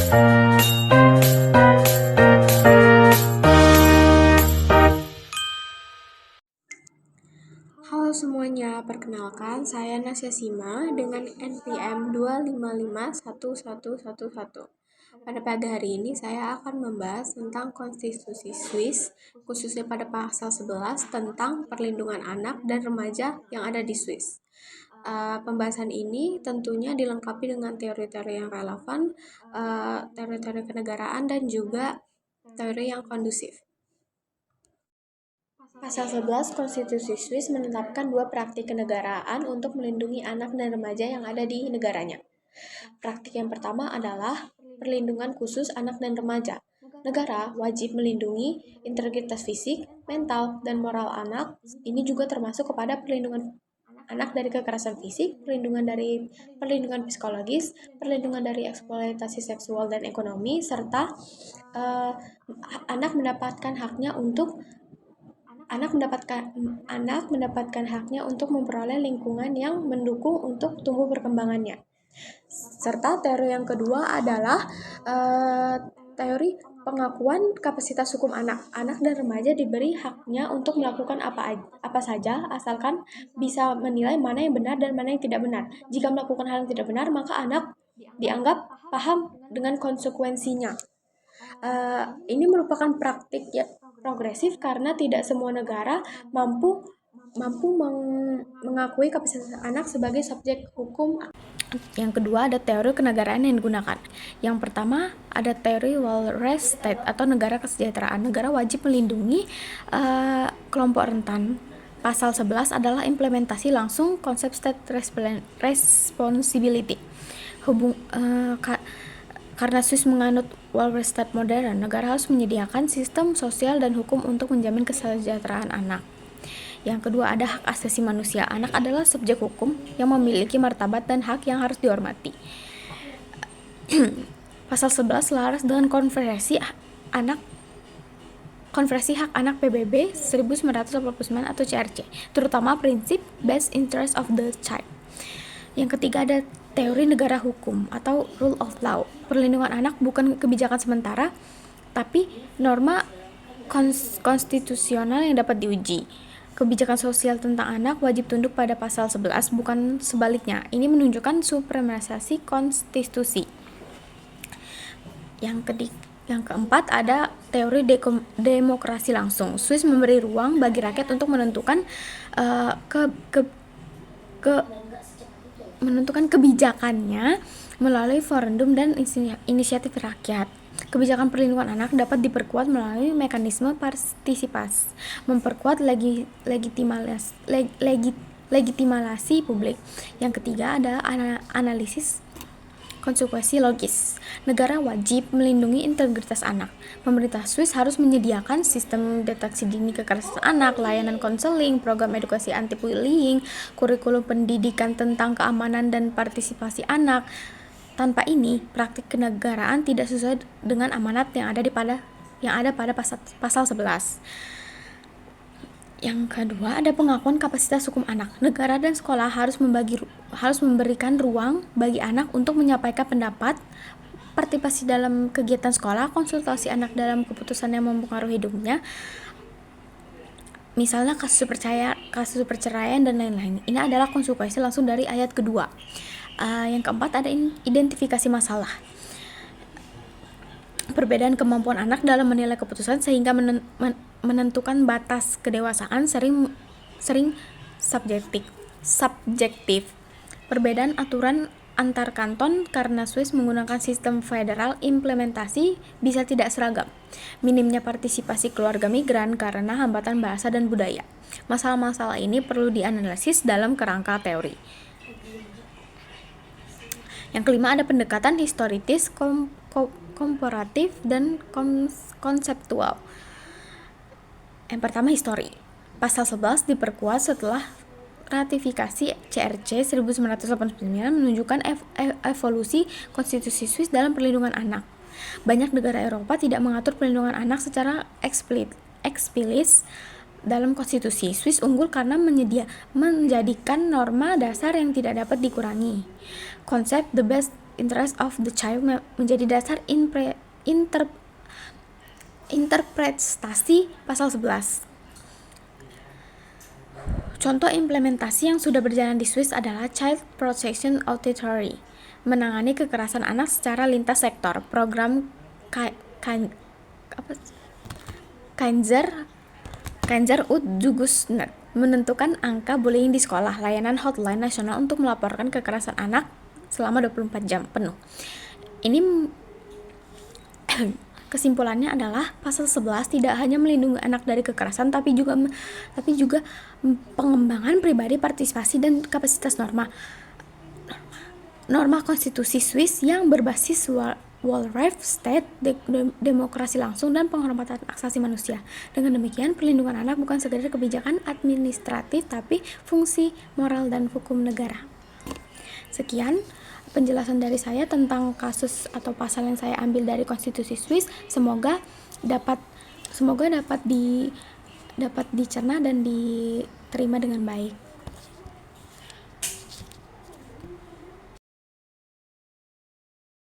Halo semuanya, perkenalkan saya Nasya Sima dengan NPM 2551111. Pada pagi hari ini saya akan membahas tentang Konstitusi Swiss, khususnya pada pasal 11 tentang perlindungan anak dan remaja yang ada di Swiss. Pembahasan ini tentunya dilengkapi dengan teori-teori yang relevan, teori-teori kenegaraan, dan juga teori yang kondusif. Pasal 11 Konstitusi Swiss menetapkan dua praktik kenegaraan untuk melindungi anak dan remaja yang ada di negaranya. Praktik yang pertama adalah perlindungan khusus anak dan remaja. Negara wajib melindungi integritas fisik, mental, dan moral anak. Ini juga termasuk kepada perlindungan anak dari kekerasan fisik, perlindungan psikologis, perlindungan dari eksploitasi seksual dan ekonomi, serta anak mendapatkan haknya untuk memperoleh lingkungan yang mendukung untuk tumbuh perkembangannya. Serta teori yang kedua adalah teori pengakuan kapasitas hukum anak. Anak dan remaja diberi haknya untuk melakukan apa saja asalkan bisa menilai mana yang benar dan mana yang tidak benar. Jika melakukan hal yang tidak benar, maka anak dianggap paham dengan konsekuensinya. Ini merupakan praktik progresif karena tidak semua negara mampu mengakui kapasitas anak sebagai subjek hukum. Yang kedua ada teori kenegaraan yang digunakan. Yang pertama ada teori welfare state atau negara kesejahteraan. Negara wajib melindungi kelompok rentan. Pasal 11 adalah implementasi langsung konsep state responsibility. Karena Swiss menganut welfare state modern, negara harus menyediakan sistem sosial dan hukum untuk menjamin kesejahteraan anak. Yang kedua ada hak asasi manusia. Anak adalah subjek hukum yang memiliki martabat dan hak yang harus dihormati. Pasal 11 selaras dengan Konferensi Hak Anak PBB 1989 atau CRC, terutama prinsip best interest of the child. Yang ketiga ada teori negara hukum atau rule of law. Perlindungan anak bukan kebijakan sementara, tapi norma konstitusional yang dapat diuji. Kebijakan sosial tentang anak wajib tunduk pada pasal 11, bukan sebaliknya. Ini menunjukkan supremasi konstitusi. Yang keempat ada teori demokrasi langsung. Swiss memberi ruang bagi rakyat untuk menentukan kebijakannya melalui referendum dan inisiatif rakyat. Kebijakan perlindungan anak dapat diperkuat melalui mekanisme partisipasi, memperkuat legitimasi publik. Yang ketiga ada analisis konsekuensi logis. Negara wajib melindungi integritas anak. Pemerintah Swiss harus menyediakan sistem deteksi dini kekerasan anak, layanan konseling, program edukasi anti-bullying, kurikulum pendidikan tentang keamanan dan partisipasi anak. Tanpa ini, praktik kenegaraan tidak sesuai dengan amanat yang ada pada pasal 11. Yang kedua ada pengakuan kapasitas hukum anak. Negara dan sekolah harus memberikan ruang bagi anak untuk menyampaikan pendapat, partisipasi dalam kegiatan sekolah, konsultasi anak dalam keputusan yang mempengaruhi hidupnya. Misalnya kasus perceraian dan lain-lain. Ini adalah konsekuensi langsung dari ayat kedua. Yang keempat ada identifikasi masalah. Perbedaan kemampuan anak dalam menilai keputusan sehingga menentukan batas kedewasaan sering subjektif. Perbedaan aturan antar kanton karena Swiss menggunakan sistem federal, implementasi bisa tidak seragam. Minimnya partisipasi keluarga migran karena hambatan bahasa dan budaya. Masalah-masalah ini perlu dianalisis dalam kerangka teori. Yang kelima ada pendekatan historitis, komparatif, dan konseptual. Yang pertama histori. Pasal 11 diperkuat setelah ratifikasi CRC 1989 menunjukkan evolusi konstitusi Swiss dalam perlindungan anak. Banyak negara Eropa tidak mengatur perlindungan anak secara eksplisit dalam konstitusi. Swiss unggul karena menjadikan norma dasar yang tidak dapat dikurangi. Konsep the best interest of the child menjadi dasar interpretasi pasal 11. Contoh implementasi yang sudah berjalan di Swiss adalah Child Protection Authority, menangani kekerasan anak secara lintas sektor. Program Kaiser und Jugend menentukan angka bullying di sekolah, layanan hotline nasional untuk melaporkan kekerasan anak selama 24 jam penuh. Ini kesimpulannya adalah pasal 11 tidak hanya melindungi anak dari kekerasan tapi juga pengembangan pribadi, partisipasi dan kapasitas norma konstitusi Swiss yang berbasis Wahlrecht state, demokrasi langsung dan penghormatan hak asasi manusia. Dengan demikian, perlindungan anak bukan sekedar kebijakan administratif tapi fungsi moral dan hukum negara. Sekian penjelasan dari saya tentang kasus atau pasal yang saya ambil dari konstitusi Swiss. Semoga dapat dicerna dan diterima dengan baik.